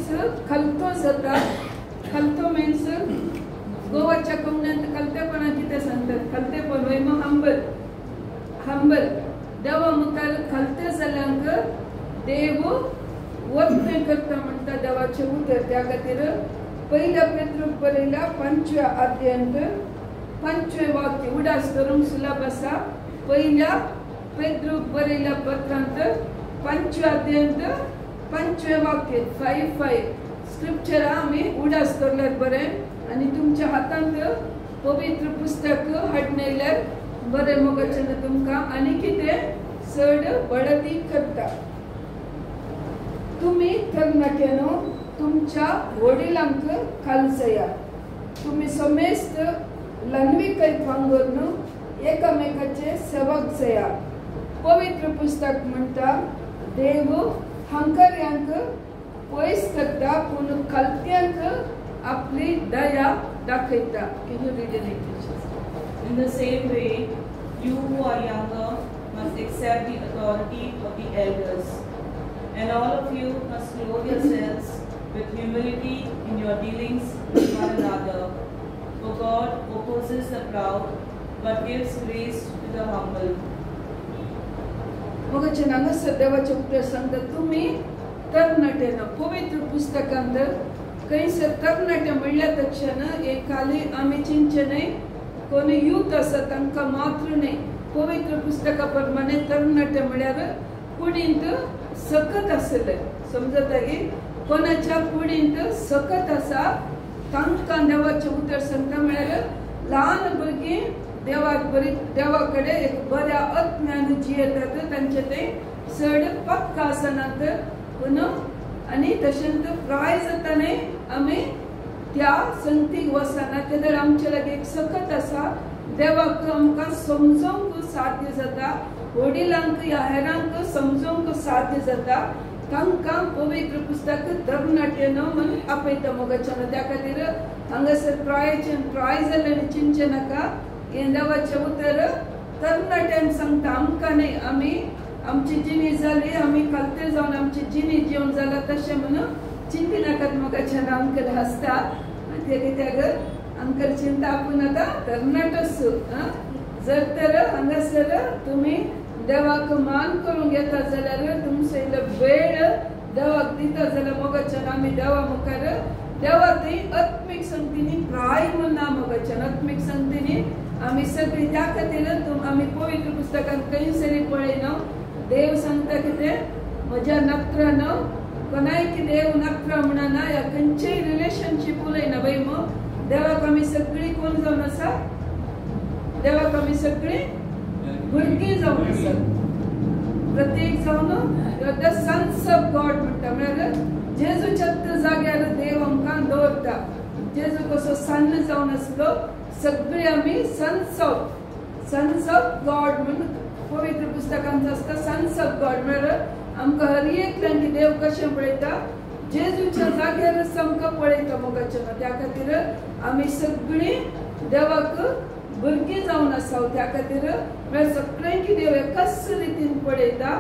मनीस खलतो जाता खलतो मीन्स गोवाच्या कोंकण्यात खलतेपणा कितें सांगतात खलतेपण वय मग हंबल देवा मुखार खलते जाल्यांक देव वतने करता म्हणटा देवाचे उतर त्या खातीर पहिल्या पेद्रूक बरयला 5व्या अध्यायांत 5वें वाक्य उडास करूंक सुलभ आसा पहिल्या पेद्रूक बरयल्या पत्रांत 5व्या अध्यायांत 5वें वाक्य 5:5 स्क्रिप्चर आमी उडास करल्यार बरें आनी तुमच्या हातांत पवित्र पुस्तक हाडून बरें मोगाचें तुमकां आनी कितें चड बडती करता तुम्ही तरणाट्यानो तुमच्या वडिलांक खालसया तुम्ही समेस्त लन्विकैत वांगून एकामेकाचे सेवक जया पवित्र पुस्तक म्हणटा देव हंकर्यांक पयस करता पूण खलत्यांक आपली दया दाखयता. Can you read in English? In the same way, you who are younger must accept the authority of the elders, and all of you must clothe yourselves with humility in your dealings with one another. For God opposes the proud, but gives grace to the humble. मोगाचें हांगासर देवाचें उतर सांगता तुम्ही तरणाट्यान पवित्र पुस्तकांत खंयसर तरणाटे म्हणल्या तक्षण एक खाली आमी चिंचे न्हय कोण यूथ आसा तांकां मात्र न्हय पवित्र पुस्तका प्रमाणे तरणाटे म्हळ्यार कुडींत सकत आसले समजता की कोणाच्या कुडींत सकत आसा तांकां देवाचें उतर सांगता म्हळ्यार ल्हान भुरगीं देवा कडेन एक बऱ्या आत्म्यान जियेतात तांचे ते चड पक्का आसनात पूण आनी तशेंच प्राय जाता न्हय आमी त्या संगतीक वसना कित्याक आमचे लागीं एक सकत आसा देवाक आमकां समजोवंक साध्य जाता वडिलांक या हेरांक समजोवंक साध्य जाता तांकां पवित्र पुस्तक तरणाट्यान म्हूण आपयता मोगाच्यान त्या खातीर हांगासर प्राय जाल्यार चिंचे नाका हें देवाचें उतर तरणाट्यान सांगता आमकां न्हय आमी आमची जिणी जाली आमी खालते जावन आमची जिणी जेवन जाला तशें म्हणून चिंती नाकात मोगाच्यान अंकल हांसता ते कित्याक अंकल चिंता आपूण आतां तरणाटोच जर तर हांगासर तुमी देवाक मान करूंक येता जाल्यार तुमचो इल्लो वेळ देवाक दिता जाल्यार मोगाच्यान आमी देवा मुखार देवा थंय आत्मीक संगतींनी प्राय म्हणना मोगाच्यान आत्मीक संगतींनी आमी सगळीं त्या खातीर आमी पवित्र पुस्तकांत खंयसरी पळयना देव सांगता कितें म्हज्या नखरान कोणायक देव नखरा म्हणना ह्या खंयचेय रिलेशनशीप उलयना बाई मग देवाक आमी सगळीं कोण जावन आसा देवाक आमी सगळीं भुरगीं जावन आसात प्रत्येक जावन द सन्स ऑफ गॉड म्हणटा म्हळ्यार जेजूच्या जाग्यार देव आमकां दवरता जेजू कसो सन जावन आसलो सगळीं आमी सन्स ऑफ गॉड म्हणून पवित्र पुस्तकांत आसता सन्स ऑफ गॉड म्हळ्यार आमकां हर एकल्यांक देव कशें पळयता जेजूच्या जाग्यार आमकां पळयता मोगाच्यान त्या खातीर आमी सगळीं देवाक भुरगीं जावन आसा त्या खातीर म्हळ्यार सगळ्यांक देव एकाच रितीन पळयता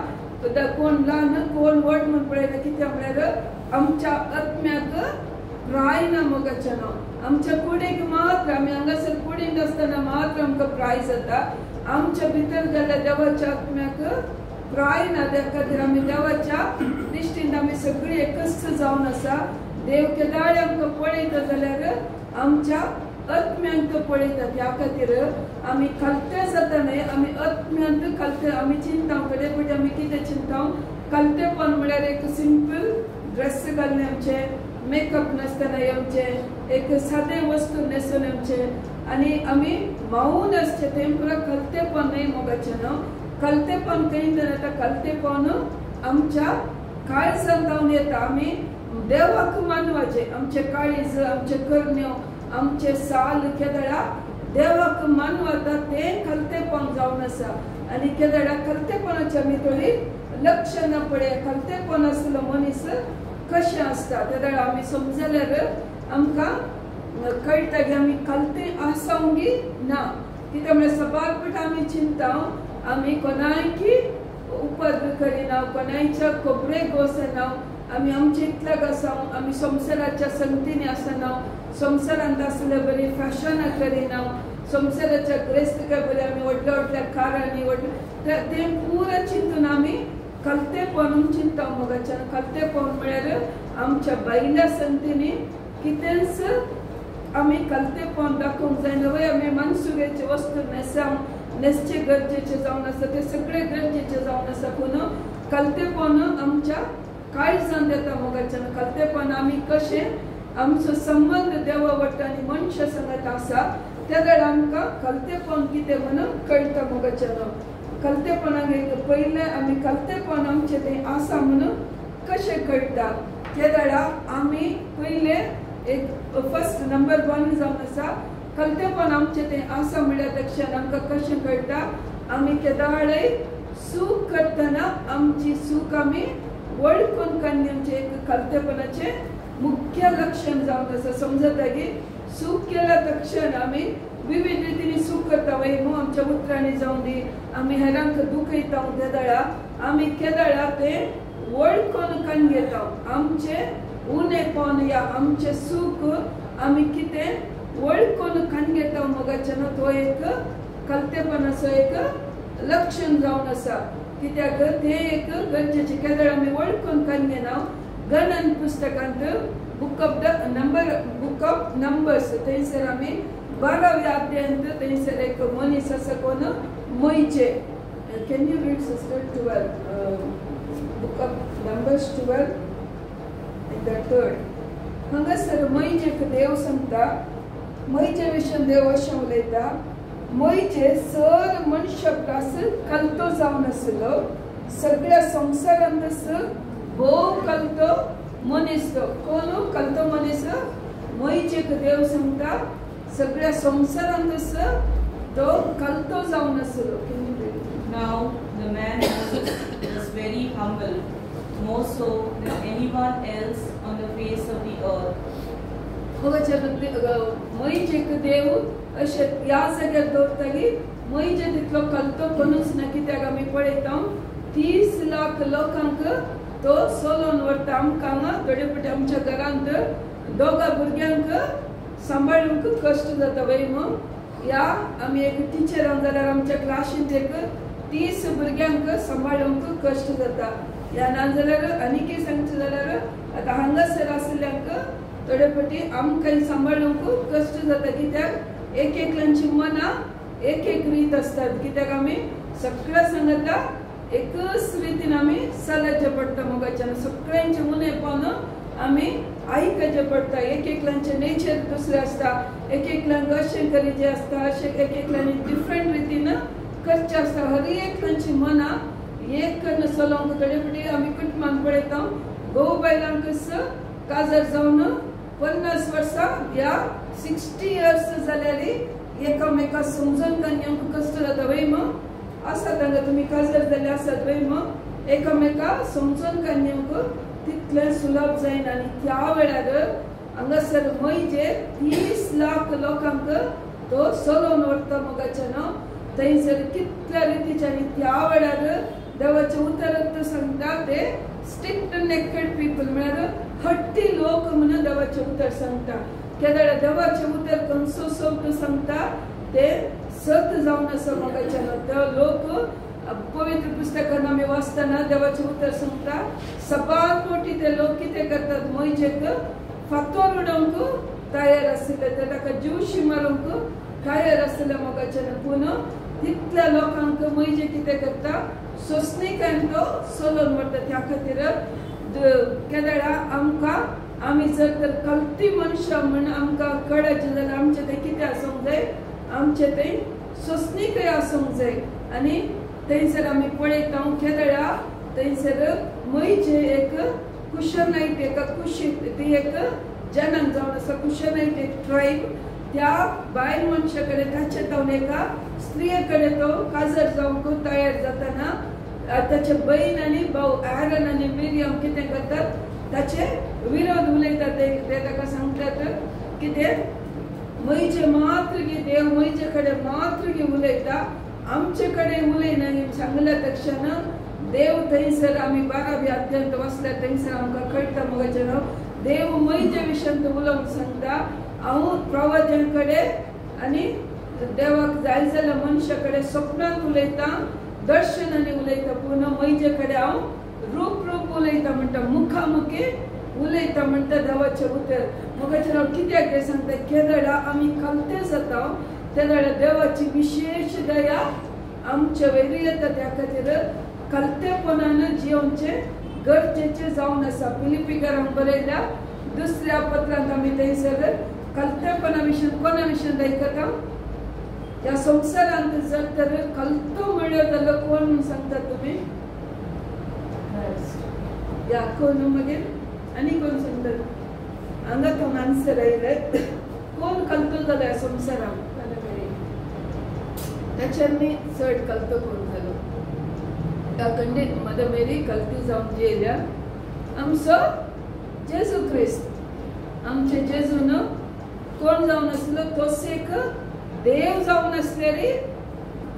कोण ल्हान कोण व्हड म्हणून पळयता कित्याक म्हळ्यार आमच्या आत्म्याक प्राय ना मोगाच्यान आमच्या कुडीक मात्र आमी हांगासर कुडींत आसतना मात्र आमकां प्राय जाता आमच्या भितर जाल्यार देवाच्या आत्म्याक प्राय ना त्या खातीर आमी देवाच्या दिश्टीन आमी सगळीं एकच जावन आसा देव केदाळे आमकां पळयता जाल्यार आमच्या आत्म्यांक पळयता त्या खातीर आमी खालते जाता न्हय आमी आत्म्यांत खालते आमी चिंता कडेन पळय आमी कितें चिंता खालतेपण म्हळ्यार एक सिंपल ड्रेस घालने आमचे मेकअप नासतना येवचे एक सादें वस्तू न्हेसून येवचे आनी आमी मावून आसचे तें पुरो खालतेपण न्हय मोगाचें खालतेपण खंय येता खालतेपण आमच्या काळजांत जावन येता आमी देवाक मानवाचे आमचे काळीज आमचे करण्यो आमचे साल केदळा देवाक मानवता तें खालतेपण जावन आसा आनी केदळा खालतेपणाची आमी थोडी लक्षणां पळया खालतेपण आसलो मनीस कशें आसता केदळा आमी समजल्यार आमकां कळटा की आमी खालते आसावंगी ना कित्याक म्हळ्यार सबारपट आमी चिंता आमी कोणायकी उपद्र करिना कोणायच्या खोबरेक वचना आमी आमचे इतल्याक आसाव आम्ही संसाराच्या संगतीने असना संसारांत असले बरी फॅशन करिना संसाराच्या ग्रेस्त काय बरे आम्ही व्हडल्या कारांनी ते पुरा चिंतून आम्ही कलतेपण चिंता मोगाच्या कलतेपण म्हळ्यार आमच्या बायल्या संगतीने कितेंच आम्ही कलतेपण दाखवूंक जायना वय आम्ही मनसुबेचे वस्तू नेसचे गरजेचे जावन आसा ते सगळे गरजेचे जावन आसा पूण कलतेपण आमच्या काळजान येता मोगाच्या कलतेपण आम्ही कशे आमचो संबंध देवा वट्ट आनी मनशा संगत आसा त्या वेळार आमकां कलतेपण कितें म्हणून कळटा मोगाच्या कलतेपणाक एक पयले आमी कलतेपण आमचे ते आसा म्हणून कशें कळटा त्या वेळार आमी पयले एक फर्स्ट नंबर 1 जावन आसा कलतेपण आमचे ते आसा म्हळ्यार तक्षण आमकां कशें कळटा आमी केदाळय सूख करतना आमची सूख आमी वळखून काडली आमचे एक कलतेपणाचे मुख्य लक्षण जावन आसा समजता की सूख केल्या तक्षण आमी विविध रितीने सूख करता वय मग आमच्या उतरांनी जाऊन दी आमी हेरांक दुखयता केदाळा आमी केदाळा ते वळखून कान घेता आमचे उणेपण या आमचे सूख आमी कितें वळखून कान घेता मोगाच्यान तो एक कलतेपणाचो एक लक्षण जावन आसा कित्याक ते एक गरजेचे केदाळ आमी वळखून कान घेना गणन पुस्तकांत बुक ऑफ नंबर्स थंयसर आमी 12व्या अध्यायांत थंयसर एक मनीस आसा कोण मोइजे can you read sister 12 book of numbers 12 in the 3rd हांगासर मोइजेक देव सांगता मोइजे विशीं देव अशें उलयता मोइजे सर मनशाप्रास कलतो जावन आसलो सगळ्या संवसारांत भोव कलतो मनीस तो कोण कलतो मनीस मोइजेक देव सांगता सगळ्या संवसारांत तो कलतो जावन आसलो Now the man was very humble, more so than anyone else on the face of the earth. मोइजेक देव अशे ह्या जाग्यार दवरता की मोइजे तितलो कलतो कोणूच ना कित्याक आमी पळयता 30 लाख लोकांक तो सोलोन व्हरता आमकां थोडे फावटी आमच्या घरांत दोगा भुरग्यांक सांबाळूंक कश्ट जाता वय मग या आमी एक टिचरां जाल्यार आमच्या क्लासींत एक 30 भुरग्यांक सांबाळूंक कश्ट जाता या नाजाल्यार आनीक सांगचें जाल्यार आतां हांगासर आसल्यांक थोडे फावटी आमकां सांबाळूंक कश्ट जाता कित्याक एक एकल्यांची मनां एक रीत आसतात कित्याक आमी सगळ्या सांगता एकच रितीन आमी चलचें पडटा मोगाच्यान सगळ्यांचे उणेपण आमी आयकचें पडटा एक एकल्यांचे नेचर दुसरे आसता एक एकल्यांक अशें करीचें आसता अशें एक एकल्यांनी डिफरंट रितीन करचें आसता हर एकल्यांची मनां एक करून चलोवंक थोडे फावटी आमी कुटुंबांत पळयता घोव बायलांक काजार जावन 50 वर्सां या 60 इयर्स जाल्यार एकामेका समजून घेवंक कश्ट जाता वय मग आसात हांगा तुमी काजार जाल्ले आसात वय मग एकामेका समजून घेवंक तितलें सुलभ जायना आनी त्या वेळार हांगासर मोइजे 30 लाख लोकांक तो सोलोवन व्हरता मोगाच्यान थंयसर कितल्या रितीचे आनी त्या वेळार देवाचें उतर सांगता ते स्ट्रिक्ट नेकेड पीपल म्हळ्यार हट्टी लोक म्हणून देवाचें उतर सांगता केदार देवाचें उतर खंयचो शब्द सांगता ते सत जावन आसा मोगाच्यान ते लोक पवित्र पुस्तकान आमी वाचतना देवाचें उतर सांगता सपाट मोठी ते लोक कितें करतात मोइजेक फातोर उडोवंक तयार आसले ते ताका जीवशी मारूंक तयार आसले मोगाच्यान पूण तितल्या लोकांक मोइजे कितें करता सोंसणीकायन तो सोलोवन व्हरता त्या खातीर केदारा आमकां आमी जर तर कल्ती मनशां म्हण आमकां कळचें जाल्यार आमचें तें कितें आसूंक जाय आमचें तें सोंसणीकय आसूंक जाय आनी थंयसर आमी पळयता केदारा थंयसर मोइजे एक कुशनाईट एका कुशीक ती एक जनांक जावन आसा कुशनाईट एक ट्रायब त्या बायल मनशा कडेन ताचे तावन एका स्त्रिये कडेन तो काजार जावंक तयार जातना ताचे बहीण आनी भाऊ आरोन आनी मिरियम कितें करतात ताचे विरोध उलयतात ते ताका सांगतात कितें मोइजे मात्र गी देव मोइजे कडेन मात्र गी उलयता आमचे कडेन उलयना सांगल्या तक्षण देव थंयसर आमी 12व्या अध्यायांत वाचल्यार थंयसर आमकां कळटा मोगाच्यान देव मैजे विशयी उलोवंक सांगता हांव प्रवाद्यांकडे आनी देवाक जाय जाल्यार मनशा कडेन स्वप्नांत उलयता दर्शनांनी उलयता पूण मैजे कडेन हांव रूप उलयता म्हणटा मुखामुखी उलयता म्हणटा देवाचें उतर मोगाचेर हांव कित्याक हें सांगता केदळा आमी कलते जाता तेदळा देवाची विशेष दया आमचे वयर येता त्या खातीर कलतेपणान जियोवचें गरजेचें जावन आसा फिलिपिकारांक बरयल्या दुसऱ्या पत्रांत आमी थंयसर कलतेपणा विशीं कोणा विशीं आयकता ह्या संवसारांत जर तर कलतो मेळ्ळो जाल्यार कोण म्हूण सांगता तुमी या कोण मागीर आनी कोण सांगतात हांगा तो आन्सर आयले कोण कलतो जालो ह्या संवसारांत त्याच्यार मी चड कलतो कोण जालो त्या खंडीत मदर मेरी कलती जावन जेल्या आमचो जेजू क्रिस्त आमचे जेजून कोण जावन आसलो तोच एक देव जावन आसलेली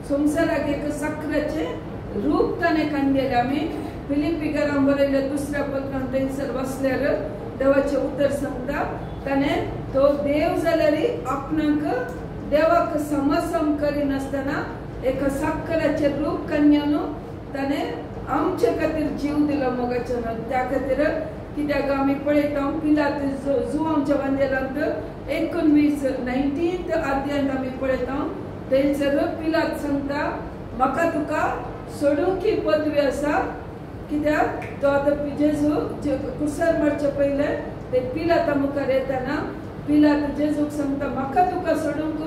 संवसाराक एक साखराचें रूप ताणें काडलेलें आमी फिलिपिकारांक बरयल्या दुसऱ्या पत्रांत थंयसर वाचल्यार देवाचें उतर सांगता ताणें तो देव जाल्यारय आपणाक देवाक समसम करिनासतना एका साखराचें रूप काडून ताणें आमचे खातीर जीव दिलो मोगाचें त्या खातीर कित्याक आमी पळयता पिलात जो आमच्या वंदेलांत 19 अध्यायांत आमी पळयता थंयसर पिलात सांगता म्हाका तुका सोडूंकी पदवी आसा कित्याक तो आतां जेजू कुसर मारचे पयले ते पिलाता मुखार येताना पिलात जेजूक सांगता म्हाका तुका सोडूंक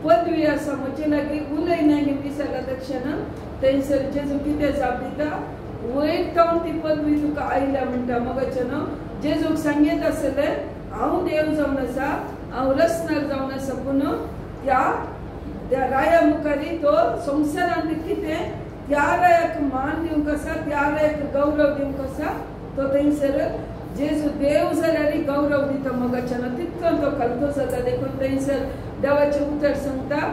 पदवी आसा म्हजे लागीं उलयना आनी विचारला तक्षण थंयसर जेजू कितें जाप दिता वयर जावन ती पदवी तुका आयल्या म्हणटा मोगाचें जेजूक सांगीत आसलें हांव देव जावन आसा हांव रसनार जावन आसा पूण त्या राया मुखारी तो संवसारांत कितें त्या रायाक मान दिवंक आसा त्या रायाक गौरव दिवंक आसा तो थंयसर जेजू देव जाल्यार गौरव दिता मोगाचें तितलो तो कलतो जाता देखून थंयसर देवाचें उतर सांगता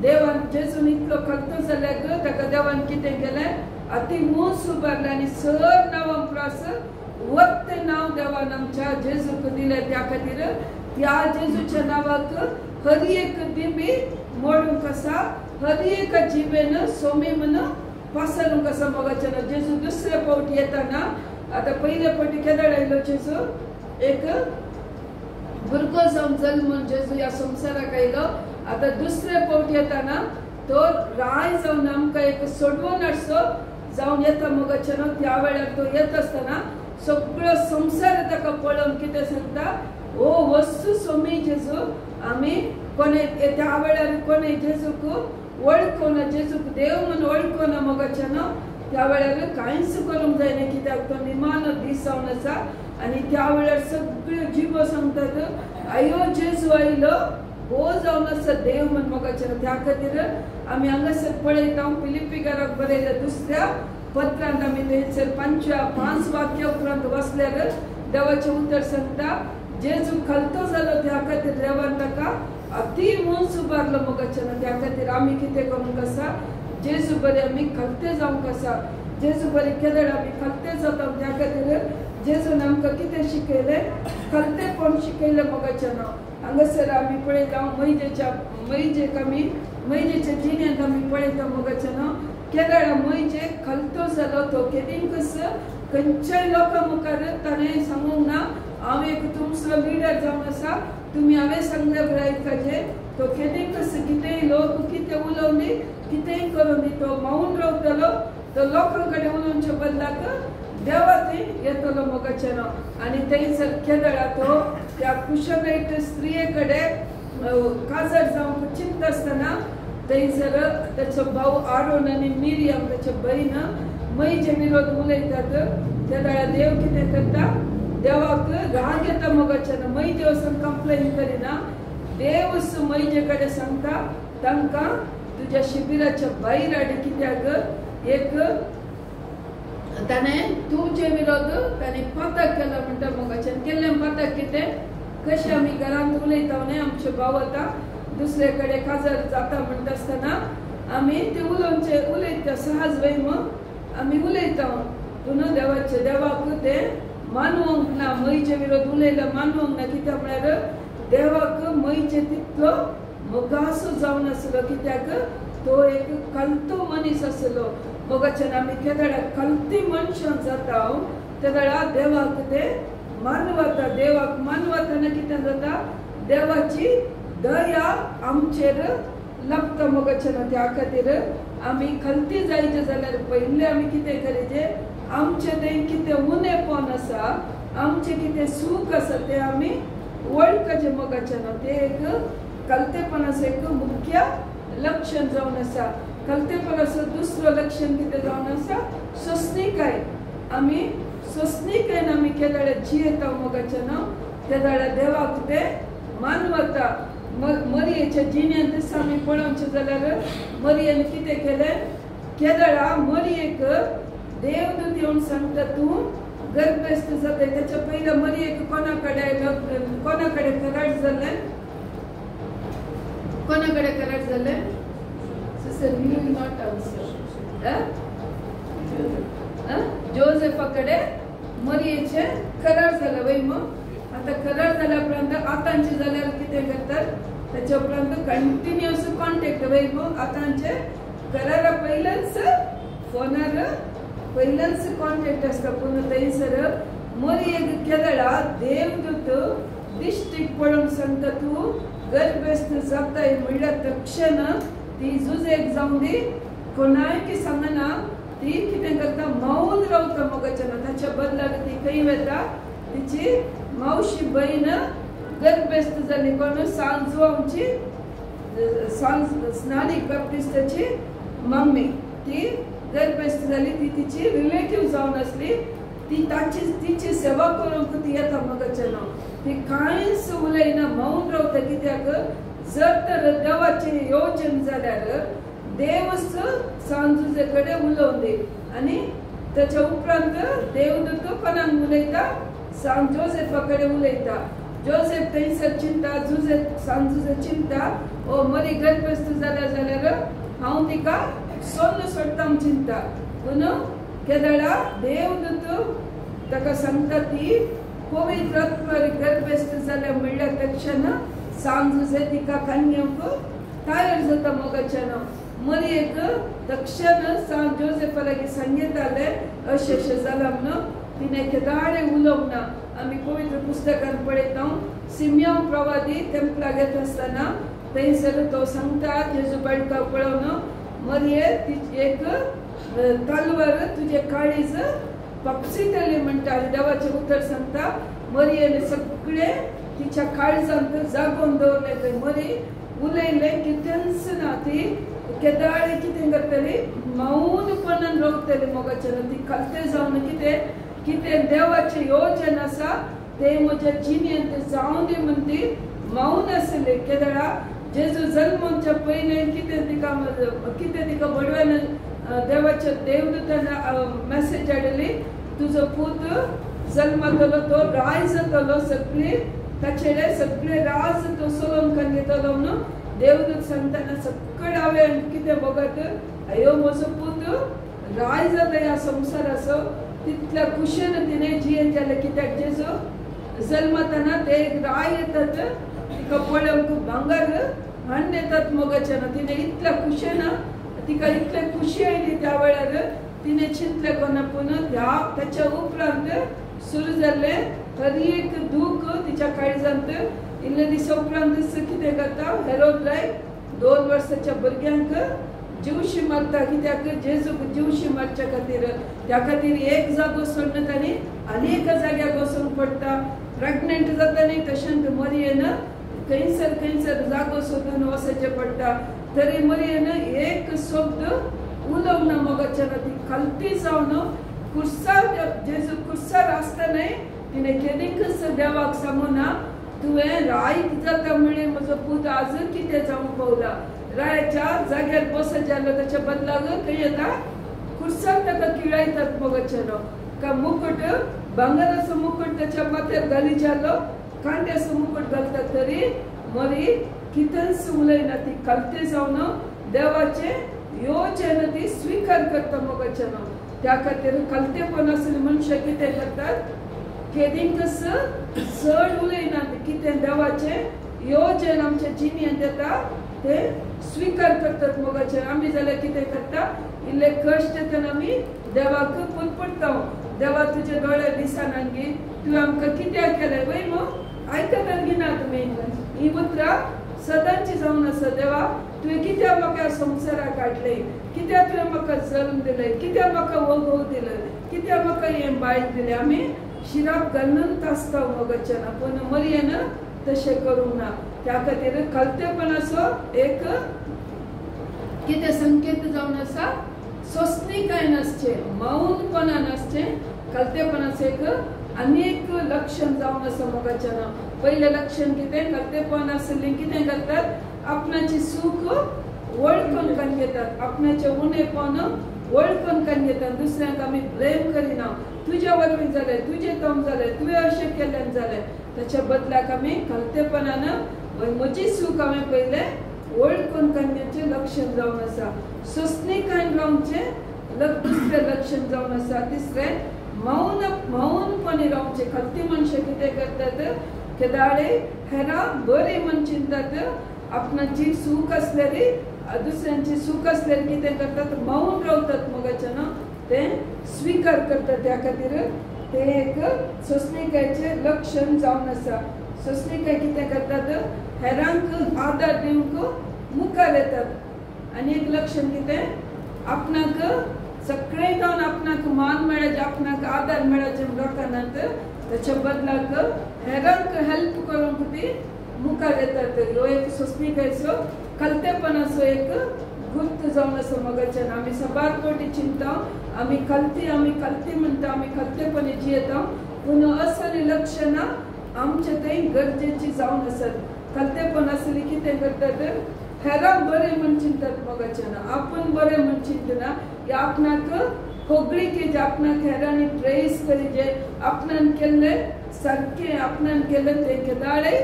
देवान जेजून इतलो कलतो जाल्यार ताका देवान कितें केलें अति मूस उबारलें आनी सर नांवांप्रास वत्तें नांव देवान आमच्या जेजूक दिलें त्या खातीर त्या जेजूच्या नांवाक हर एक दिबी मोडूंक आसा हर एक जिबेन सोमीमन पासरूंक आसा मोगाचें जेजू दुसरे फावटी येताना आतां पयले फावटी केन्ना आयलो जेजू एक भुरगो जावन जल्मून जेजू ह्या संवसाराक आयलो आतां दुसरे फावटी येताना तो राय जावन आमकां एक सोडवून हाडचो जावन येता मोगाचें त्या वेळार तो येत आसतना सगळो संवसार ताका पळोवन कितें सांगता ओ वस्तू सोमी जेजू आमी कोणे त्या वेळार कोणे जेजूक वळखोना जेजूक देव म्हूण वळखोना मोगाचें त्या वेळार कांयच करूंक जायना कित्याक तो निमाणो दीस जावन आसा आनी त्या वेळार सगळ्यो जिबो सांगतात आयो जेजू आयलो हो जावन आसा देव म्हूण मोगाचें त्या खातीर आमी हांगासर पळयता फिलिपिकाराक बरयल्या दुसऱ्या पत्रांत आमी थंयसर 5 वाक्य उपरांत वाचल्यार देवाचें उतर सांगता जेजू खलतो जालो त्या खातीर देवान ताका अति मूस उबारलो मोगाचें त्या खातीर आमी कितें करूंक आसा जेजू बरें आमी खलते जावंक आसा जेजू बरें केल्यार आमी खलते जाता त्या खातीर जेजून आमकां कितें शिकयलें खलतेपण शिकयलें मोगाचें हांगासर आमी पळयता मैजेच्या जिण्यांत आमी पळयता मोगाचें केदळा मैजे खलतो जालो तो केदींकच खंयच्याय लोकां मुखार ताणें सांगूंक ना हांव एक तुमचो लिडर जावन आसा तुमी हांवें सांगले पुराय ताजे तो केदींकच कितेंय लोक कितें उलोवनी कितेंय करून दी तो मावून रावतलो तो लोकां कडेन उलोवचे बदलाक देवा थंय येतलो मोगाचें आनी थंयसर केदळा तो त्या कुशनाईट स्त्रिये कडेन काजार जावंक चिंत आसतना थंयसर ताचो भाव आरोन आनी मिरियम ताचे भयण मैजे विरोध उलयतात केदळा देव कितें करता देवाक राग येता मोगाचें मैजे वचून कंप्लेन करिना देव मैजे कडेन सांगता तांकां तुज्या शिबिराच्या भायर हाड कित्याक एक ताणें तुमचे विरोध ताणें पातक केला म्हणटा मोगाचें केल्लें पातक कितें कशें आमी घरांत उलयता न्ही आमचे भाव आतां दुसरे कडेन काजार जाता म्हणटा आसतना आमी ते उलयता सहज वयम आमी उलयता पूण देवाक ते मानवंक ना मईचे विरोध उलयला मानवंक ना कित्याक म्हळ्यार देवाक मईचे तितलो मोगासो जावन आसलो कित्याक तो एक कल्तो मनीस आसलो मोगाच्यान आमी केदाळ्या कल्ती मनशां जाता तेदाळा देवाक ते मानवता देवाक मानवताना कितें जाता देवाची दया आमचेर लागता मोगाच्यान त्या खातीर आमी कल्ती जायचे जाल्यार पयले आमी कितें करचें आमचे तें कितें उणेपण आसा आमचे कितें सूख आसा तें आमी वळखचें मोगाच्यान तें एक कल्तेपणाचो एक मुख्य लक्षण जावन आसा कल्तेपणाचो दुसरो लक्षण कितें जावन आसा सोंसणीकाय आमी सोंसणीकायेन आमी केदाळ्या जियेता मोगाच्यान तेदाळ्या देवाक ते मानवता मरयेच्या जिणेंत आमी पळोवचें जाल्यार मरयेन कितें केलें केदाळा मरयेक देवदूत येवन सांगता तूं गर्भस्थ जाता तेच्या पयलीं मरयेक कोणा कडेन करार जालें कोणा कडेन करार जालें sister you will not answer Josefa कडेन मरयेचें करार जालें वय मग आता करार जाल्या उपरांत आतांचे जाल्यार कितें करतात त्याच्या उपरांत कंटिन्युअस कॉन्टॅक्ट वय मग आतांचे करारा पयलेच फोनार पयलेच कॉन्टॅक्ट आसता पूण थंयसर मरयेक केदाळा देवदूत दिश्टीक पळोवन सांगता तूं गर्भस्थ जाताय म्हणल्यार तक्षण ती जुजेक जावन दी कोणायक सांगना ती कितें करता मौन रावता मोगाच्यान ताच्या बदलाक ती खंय वता तिची मावशी बहीण गर्भस्थ जाली कोण सांजू आमची स्नानिक बॅप्टिस्टाची मम्मी ती गर्भस्थ जाली ती तिची रिलेटिव्ह जावन आसली ती तिची सेवा करूंक ती येता मोगाच्यान ती कांयच उलयना मौन रावता कित्याक जर तर देवाचे योजन जाल्यार देवच सांजुजे कडेन उलोवन दी आनी त्याच्या उपरांत देवदूत कोणाक उलयता सांग जोसेफा कडेन उलयता जोसेफ थंयसर चिंता सांजुजे चिंता ओ मरी गर्भस्थ जाल्यार हांव तिका सोन्न सोडटा चिंता पूण केदाळा देवदूत ताका सांगता ती पवित्र आत्मा गर्भस्थ जाल्या म्हणल्यार तक्षण सांजुजे तिका कन्याक तयार जाता मोगाच्यान मरयेक तक्षण सांग जोसेफा लागीं सांगितालें अशें जालां म्हणून तिने केदाळे उलोवंक ना आमी पवित्र पुस्तकान पळयता सिमियोन प्रवादी टेंपलाक येता आसतना थंयसर तो सांगता जेजू बाळकाक पळोवन मरये ती एक तलवार तुजे काळीज पक्षितली म्हणटा देवाचें उतर सांगता मरयेन सगळे तिच्या काळजांत जागोवन दवरले थंय मरी उलयलें कितेंच ना ती केदाळे कितें करतली मौनपणान रावतली मोगाच्यान ती कल्ते जावन कितें देवाचें योजन आसा तें म्हज्या जिणेंत जावं दी म्हण ती मौन आसली केदाळा जेजू जल्माच्या पयलीं कितें तिका बडव्यान देवाच्या देवदूतान मॅसेज हाडली तुजो पूत जल्मातलो तो राय जातलो ताचेर सगळे राज तो सोलोन घेतलो म्हणून देवदूत सांगतना सकळ हांवें कितें बगत अयो म्हजो पूत राय जाता ह्या संवसाराचो तितल्या खुशेन तिणें जियेन जालें कित्याक जेजू जल्मातना ते एक राय येतात तिका पळोवंक भांगर हाडून येतात मोगाच्यान तिणें इतल्या खुशेन तिका इतले खुशी आयली त्या वेळार तिणें चिंतलें कोणा पूण ताच्या उपरांत सुरू जाल्लें हर एक दूख तिच्या काळजांत इल्ले दिसा उपरांत कितें करता हेरोद राय 2 वर्साच्या भुरग्यांक जीवशी मारता कित्याक जेजूक जीवशी मारच्या खातीर त्या खातीर एक जागो सोडून तांणी आनी एका जाग्यार वचूंक पडटा प्रेग्नंट जातानी तशेंच मरयेन खंयसर जागो सोदून वचचें पडटा तरी मरयेन एक शब्द उलोवंक ना मोगाच्यान ती कल्ती जावन कुर्सार जेजू कुर्सार आसतनाय तिणें केदींच देवाक सांगूना तुवें राय जाता म्हणलें म्हजो पूत आजून कितें जावंक पावला रायाच्या जाग्यार बसत जालो ताच्या बदलाक खंय येता कुर्सार ताका किळायतात मोगाच्यान का मुकुट भांगराचो मुकुट ताच्या माथ्यार घाली जालो कांट्याचो मुकुट घालतात तरी मरी कितेंच उलयना ती कल्ती जावन देवाचे योजन ती स्वीकार करता मोगाच्यान त्या खातीर कल्तेपण आसले मनशां कितें करतात केदीं कसं चड उलयना कितें देवाचें योजन आमच्या जिणेंत येता ते स्वीकार करतात मोगाचेर आमी जाल्यार कितें करता इल्ले कश्ट येतना आमी देवाक पुरपडटा देवा तुजे दोळे दिसना गे तुवें आमकां कित्याक केलें वय न्हू आयकतात गिना तुमी ही उतरां सदांची जावन आसा देवा तुवें कित्याक म्हाका संवसाराक हाडले कित्याक तुवें म्हाका जल्म दिलें कित्याक म्हाका वगोव दिलें कित्याक म्हाका हें बायल दिलें आमी शिराक घालून आसता मोगाचें ना पूण मरयेन तशें करूंक ना त्या खातीर कलतेपणाचो एक कितें संकेत जावन आसा सोंसणीकाय नासचें मौनपणां नासचें कलतेपणाचें एक अनेक लक्षण जावन आसा मोगाचें ना पयलें लक्षण कितें कलतेपण आसलें कितें करतात आपणाची सूख वळखून कान घेतात आपणाचें उणेपण वळखून कान घेतात दुसऱ्यांक आमी ब्लेम करिना तुज्या वरवीं जालें तुजें काम जालें तुवें अशें केलें जालें ताच्या बदलाक आमी कलतेपणान म्हजी सूख हांवें पयलें वळखून काडण्याचें लक्षण जावन आसा सोंसणीकायेन रावचें दुसरें लक्षण जावन आसा तिसरें मौनपणी रावचें कलती मनशां कितें करतात केदाळे हेरां बरें म्हण चिंतात आपणाची सूख आसल्यार दुसऱ्यांची सूख आसल्यार कितें करतात मौन रावतात मोगाचें ना तें स्वीकार करतात त्या खातीर ते एक सोंसणीकायेचें लक्षण जावन आसा सोंसणीकाय कितें करतात हेरांक आदार दिवंक मुखार येतात आनी एक लक्षण कितें आपणाक सगळें जावन आपणाक मान मेळचे आपणाक आदार मेळचे लोकांनात ताच्या बदलाक हेरांक हेल्प करूंक ती मुखार येतात ह्यो एक सोंसणीकायेचो कलतेपणाचो एक गुर्त जावन आसा मोगाचें आमी सबार कोटी चिंता आमी कलती म्हणटा आमी कलतेपणी जियेता पूण असली लक्षणां आमचे थंय गरजेची जावन आसात कलतेपण आसली कितें करतात हेरांक बरें म्हण चिंतात मोगाचें ना आपूण बरें म्हण चिंतना आपणाक होगळीक आपणाक हेरांनी प्रेस करीजे आपणान केल्लें सारकें आपणान केलें तें केदाळे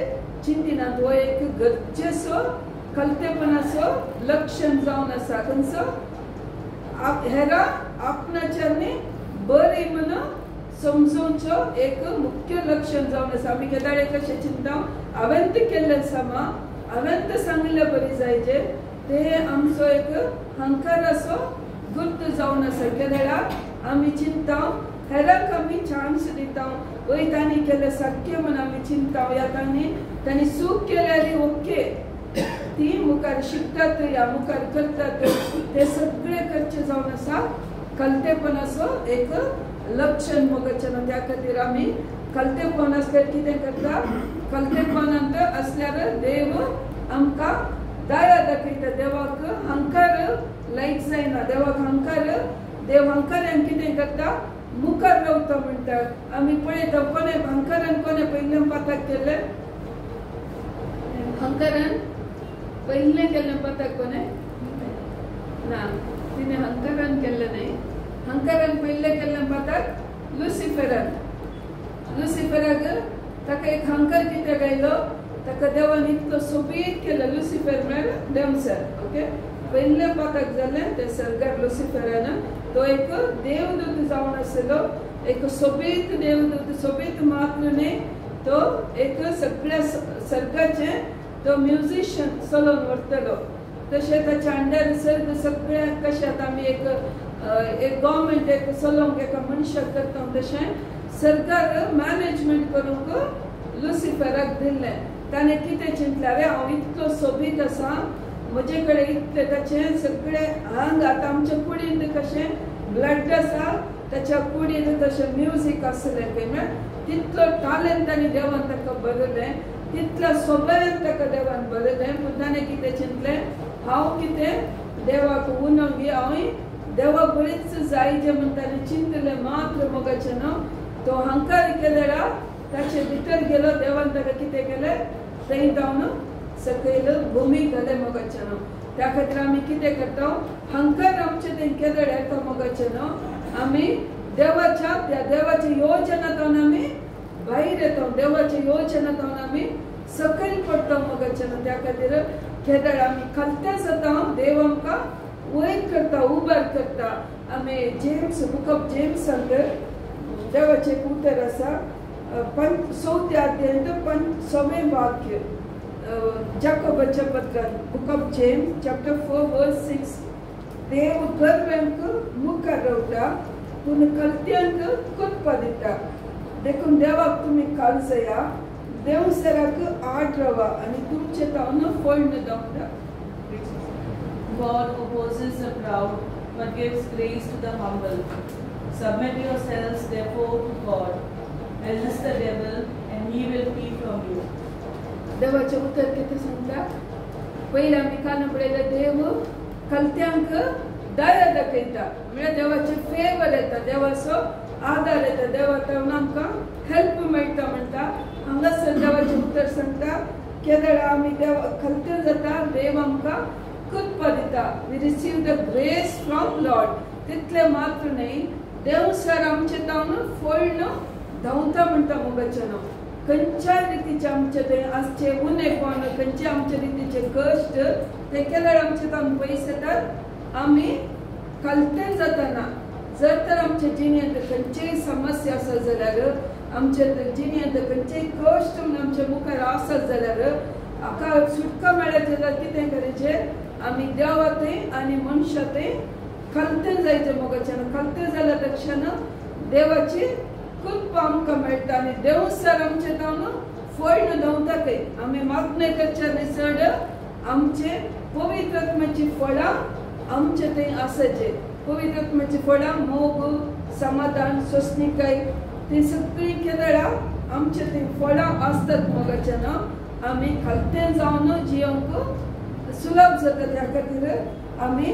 चिंतिनात हो एक गरजेचो कलतेपणाचो लक्षण जावन आसा खंयचो हेरां आपणाच्यांनी बरें म्हणून समजोवचो एक मुख्य लक्षण जावन आसा आमी केदाळे कशें चिंता हांवें तें केल्लें सामा हांवें तें सांगलें बरी जायचे ते आमचो एक हंकाराचो गुर्त जावन आसा केदाळाक आमी चिंता हेरांक आमी चान्स दिता वय तांणी केलें सारकें म्हण आमी चिंता ह्या तांणी सूख केल्यार ओके ती मुखार शिकतात या मुखार करतात ते सगळें करचें जावन आसा कलतेपणाचो एक लक्षण मोगाचें ना त्या खातीर आमी कलतेपण आसल्यार कितें करता कलतेपणांत आसल्यार देव आमकां दया दाखयता देवाक हंकार लायक जायना देवाक हंकार देव हंकारान कितें करता मुखार रावता म्हणटात आमी पळयता कोणे हंकारान कोणे पयलें पाताक केलें हंकारान पयलें केल्लें पाताक कोणे ना तिणें हंकारान केल्लें न्हय हंकारान पयलें केल्लें पाताक लुसिफराक ताका एक हंकार कित्याक आयलो ताका देवान इतलो सोबीत केलो लुसिफर म्हळ्यार देवसर ओके पयलें पाताक जालें ते सर्गार लुसिफरान तो एक देवदूत जावन आसलो एक सोबीत देवदूत सोबीत मात्र न्ही तो एक सगळ्या सर्गाचे तो म्युझिशियन चलोवन व्हरतलो तशें ताच्या अंडर सर्ग सगळ्या कशें आमी एक गव्हर्मेंट एक चलोवंक एका मनशाक करता तशें सरकार मॅनेजमेंट करूंक लुसिफराक दिल्लें ताणें कितें चिंतलें अरे हांव इतलो सोबीत आसा म्हजे कडेन इतलें ताचें सगळें आंग आतां आमच्या कुडींत कशें ब्लड आसा ताच्या कुडींत तशें म्युजीक आसलें पळय म्हळ्यार तितलो टॅलंट ताणें देवान ताका भरलें तितल्या सोबऱ्यान ताका देवान भरलें पूण ताणें कितें चिंतलें हांव कितें देवाक उणोवंक हांव देवा बरीच जायचे म्हण ताणें चिंतलें मात्र मोगाचें न्हू तो हंकार केलेला ताचे भितर गेलो देवान ताका कितें केलें थंय जावन सकयल भुमी घालें मोगाचें न्हू त्या खातीर आमी कितें करता हंकार आमचे थंय केलें येता मोगाचें न्हू आमी देवाच्या त्या देवाच्या योजनांतल्यान आमी भायर येता देवाच्या योजनांतल्यान आमी सकयल पडटा मोगाचें न्हू त्या खातीर केदळ आमी खालत्या जाता देव आमकां वयर करता उबार करता आमी जेम्स बूक ऑफ जेम्सांत देवाचें उतर आसा चौथ्या अध्यायात 6वें वाक्य जाकोबाच्या पत्रात बुक ऑफ जेम्स चॅप्टर 4 वर्स 6 देव गर्व्यांक मुखार रावता पूण कलत्यांक कुदपा दिता देखून देवाक तुम्ही काळजया देव सराक आड रावा आणि तुमचे तावन फोडणं दावता. God opposes the proud but gives grace to the humble. Submit yourselves therefore to God. Resist the devil and he will flee from you. देवाचे उत्तर किती सांगता. पहिला आम्ही कान पडलेला देव कलत्यांक दया दाखयता म्हणजे देवाचे फेवर येता देवाचो आधार येता देवातून आमकां हेल्प मेळटा म्हणटा. हांगासर देवाचे उत्तर सांगता केदळ आमी देव कलते जाता देव आमकां कुदपा दिता. We receive the grace from lord. तितले मात्र नाही देव सर आमचे तावन फोडणं धांवता म्हणटा मोगाचें. खंयच्या रितीचे आमचे ते आसचे उणेपण खंयचे आमचे रितीचे कश्ट ते केल्यार आमचे तावन पयस येतात. आमी कलते जातना जर तर आमच्या जिणेंत खंयचेय समस्या आसा जाल्यार आमच्या जिणेंत खंयचेय कश्ट आमच्या मुखार आसत जाल्यार हाका सुटका मेळत जाल्यार कितें करचें आमी देवातय आनी मनशातय कलते जायचें मोगाचें. कलते जाल्या तक्षण देवाची कृपा आमकां मेळटा आनी देव सर आमचे तावन फोडणं धांवताकय आमी मागणे करच्या चड आमचे पवित्र आत्म्याची फळां आमचे थंय आसचे. पवित्र आत्म्याची फळां मोग समाधान सोंसणीकाय ती सगळी केदळा आमचे थंय फळां आसतात मोगाचें. आमी कलते जावन जियोंक सुलभ जाता त्या खातीर आमी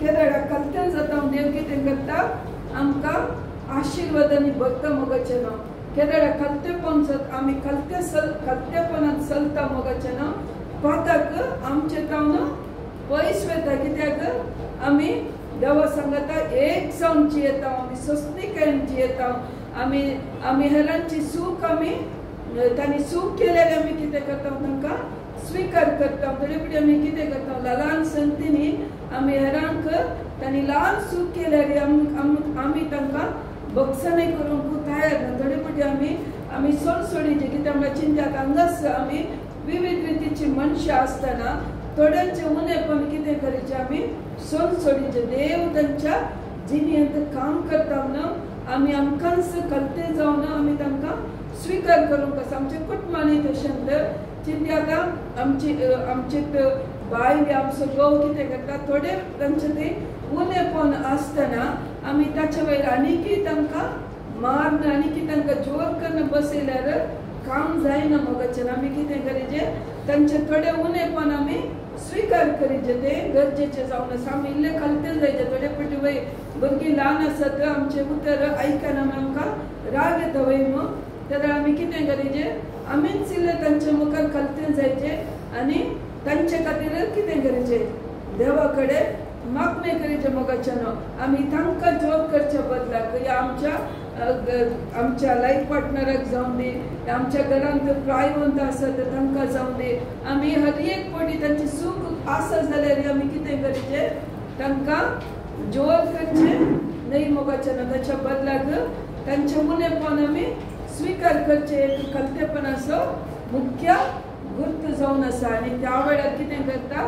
केदळा कलते जाता देव कितें करता आमकां आशिर्वादांनी भरता मोगाचें. केदळा कलतेपण आमी कलतेपणांत चलता मोगाचें पाताक आमचे तावन पयस वता कित्याक आमी देवा सांगता एक जावन जियेता आमी सोंसणीकायेन जियेता. आमी हेरांची सूख आमी तांणी सूख केल्यार आमी कितें करता तांकां स्वीकार करता. तरी पूण आमी कितें करता ल्हान संतींनी आमी हेरांक तांणी ल्हान सूख केल्यार आमी तांकां भक्षणय करूंक तयार ना. थोडे फावटी आमी सोडसोडीचे कित्याक आमकां चिंता हांगाच आमी विविध रितीची मनशां आसतना थोड्यांचे उणेपण कितें करचें आमी सोडसोडीचे. देव तांच्या जिणेंत काम करता म्हणून आमी आमकांच कलते जावन आमी तांकां स्वीकार करूंक आसा. आमच्या कुटुंबांनी तशेंच चिंती आतां आमची बायल बी आमचो घोव कितें करता थोडे तांचे थंय उणेपण आसतना आमी ताचे वयर आनीकय तांकां मारना आनीकय तांकां जोर करून बसयल्यार काम जायना मोगाचें. आमी कितें करचें तांचे थोडे उणेपण आमी स्वीकार करचें ते गरजेचें जावन आसा. आमी इल्ले कलते जायचे. थोडे फावटी वय भुरगीं ल्हान आसत आमचें उतर आयकना आमकां राग येता वय मग तेन्ना आमी कितें करचें आमीच इल्ले तांचे मुखार कलते जायचें आनी तांचे खातीर कितें करचें देवा कडेन मागणें करचें मोगाचें. आमी तांकां जोर करच्या बदलाक या आमच्या लायफ पार्टनराक जावन दी आमच्या घरांत प्रायवंत आसत तांकां जावन दी आमी हर एक फावटी तांची सूख आसत जाल्यार आमी कितें करचें तांकां जोर करचें न्हय मोगाचें. ताच्या बदलाक तांचें उणेपण आमी स्वीकार करचें. एक कलतेपणाचो मुख्य गुर्त जावन आसा आनी त्या वेळार कितें करता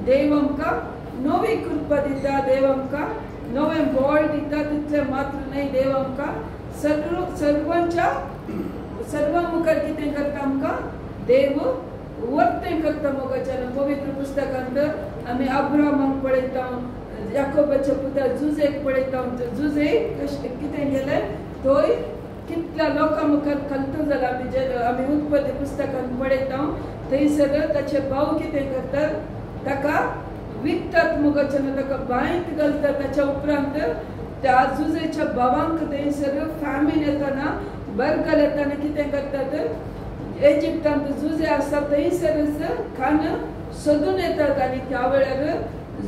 देव आमकां नवी कृपा दिता. देव आमकां नवें बळ दिता. तितलें मात्र न्हय देव आमकां सर्वां मुखार कितें करता आमकां देव वर्तें करता मोगाचें. पवित्र पुस्तकांत आमी अब्रामाक पळयता याकोबाच्या पुता जुजेक पळयता. जुजे कितें केलें थंय कितल्या लोकां मुखार कलतो जाला आमी उत्पत्ती पुस्तकांत पळयता. थंयसर ताचे भाव कितें करतात ताका विकतात मोगाचें ताका बांयत घालतात. ताच्या उपरांत त्या जुजेच्या भावांक थंयसर फॅमिन येतना बरगल येतना कितें करतात इजिप्तांत जुजे आसा थंयसरच खाण सोदून येतात आनी त्या वेळार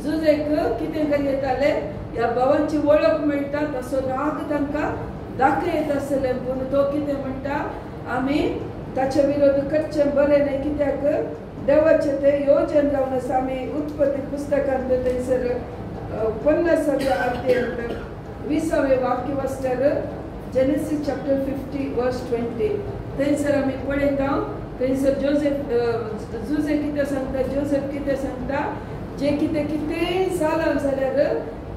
जुजेक कितें करी येताले ह्या भावांची वळख मेळटा. तसो राग तांकां दाखयत आसले पूण तो कितें म्हणटा आमी ताचे विरोध करचें बरें न्हय कित्याक देवाचें तें योजन जावन आसा. आमी उत्पत्ती पुस्तकांत थंयसर 50व्या अध्यायांत 20वें वाक्य वाचल्यार जेनेसीस चॅप्टर 50 वर्स 20 थंयसर आमी पळयता थंयसर जुजे कितें सांगता जोसेफ कितें सांगता जे कितें कितेंय जालां जाल्यार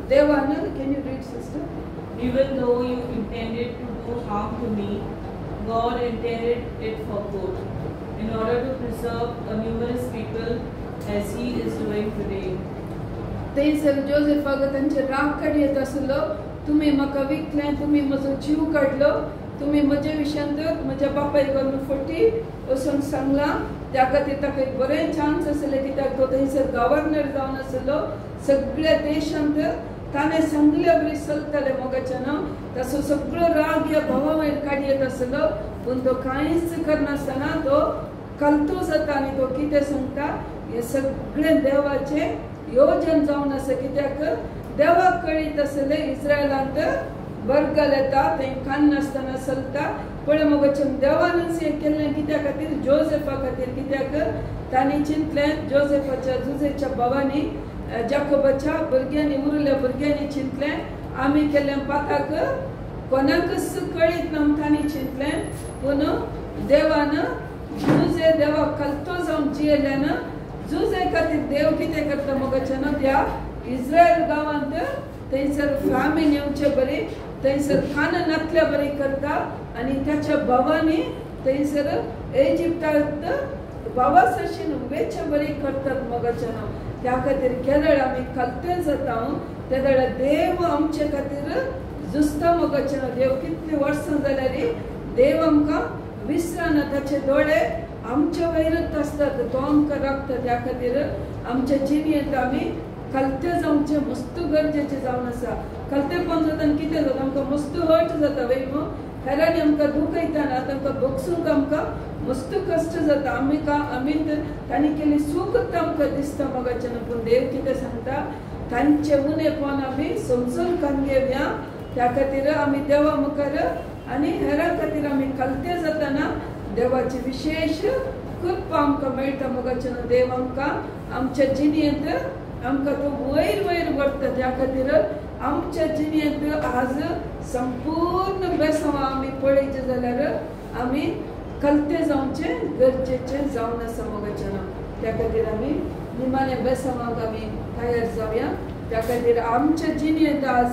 देवान can you read sister Even though you intended to do harm to me, God intended it for good, in order to preserve a numerous people as He is doing today. थंयसर जोसेफाक तांचे राग काड येत आसलो तुमी म्हाका विकलें तुमी म्हजो जीव काडलो तुमी म्हजे विशयांत म्हज्या बापायक व्हरून फटी वचून सांगलां त्या खातीर ताका एक बरें चान्स आसलें कित्याक तो थंयसर गव्हर्नर जावन आसलो सगळ्या देशांत ताणें सांगले बरी चलतालें मोगाच्यान ताचो सगळो राग ह्या भावा वयर काडयत आसलो पूण तो कांयच करनासतना तो कलतो जाता आनी तो कितें सांगता हें सगळें देवाचें योजन जावन आसा कित्याक देवाक कळीत आसलें इस्रायलांत बरगल येता थंय कान नासतना चलता पळय मोगाचें देवानच हें केल्लें कित्या खातीर जोसेफा खातीर कित्याक तांणी चिंतलें जोसेफाच्या जुजेच्या भावांनी जाकोबाच्या भुरग्यांनी उरल्या भुरग्यांनी चिंतलें आमी केल्लें पाताक कोणाकच कळीत ना तांणी चिंतलें पूण देवान जुजे देवाक कलतो जावन जियेल्यान जुजे खातीर देव कितें करता मोगाच्यान त्या इस्रायल गांवांत थंयसर फामीन येवचे बरी थंयसर कान नातल्या बरी करता आनी त्याच्या भावांनी थंयसर इजिप्तांत भावा सशीन वेचे बरी करतात मोगाच्यान त्या खातीर केदळ आमी कलते जाता तेदळ देव आमचे खातीर झुजता मोगाच्यान देव कितलीं वर्सां जाल्यार देव आमकां विसरना ताचे दोळे आमच्या वयरच आसतात तो आमकां राखता त्या खातीर आमच्या जिणेंत आमी कलते जावचे मस्त गरजेचें जावन आसा कलतेपण जाता कितें जाता आमकां मस्त हर्ट जाता वयलो हेरांनी आमकां दुखयता ना तांकां भोगसूंक आमकां मस्त कश्ट जाता आमी तांणी केली चूक आमकां दिसता मोगाच्यान पूण देव कितें सांगता तांचे उणेपण आमी समजून घेवया त्या खातीर आमी देवा मुखार आनी हेरां खातीर आमी कलते जातना देवाची विशेष कृपा आमकां मेळटा मोगाच्यान देव आमकां आमच्या जिणेंत आमकां तो वयर वयर व्हरता त्या खातीर आमच्या जिणेंत आज संपूर्ण बेसांव आमी पळयचे जाल्यार आमी कलते जावचें गरजेचें जावन आसा मोगाच्यान त्या खातीर आमी निमाण्या बेसांवाक आमी तयार जावया त्या खातीर आमच्या जिणेंत आज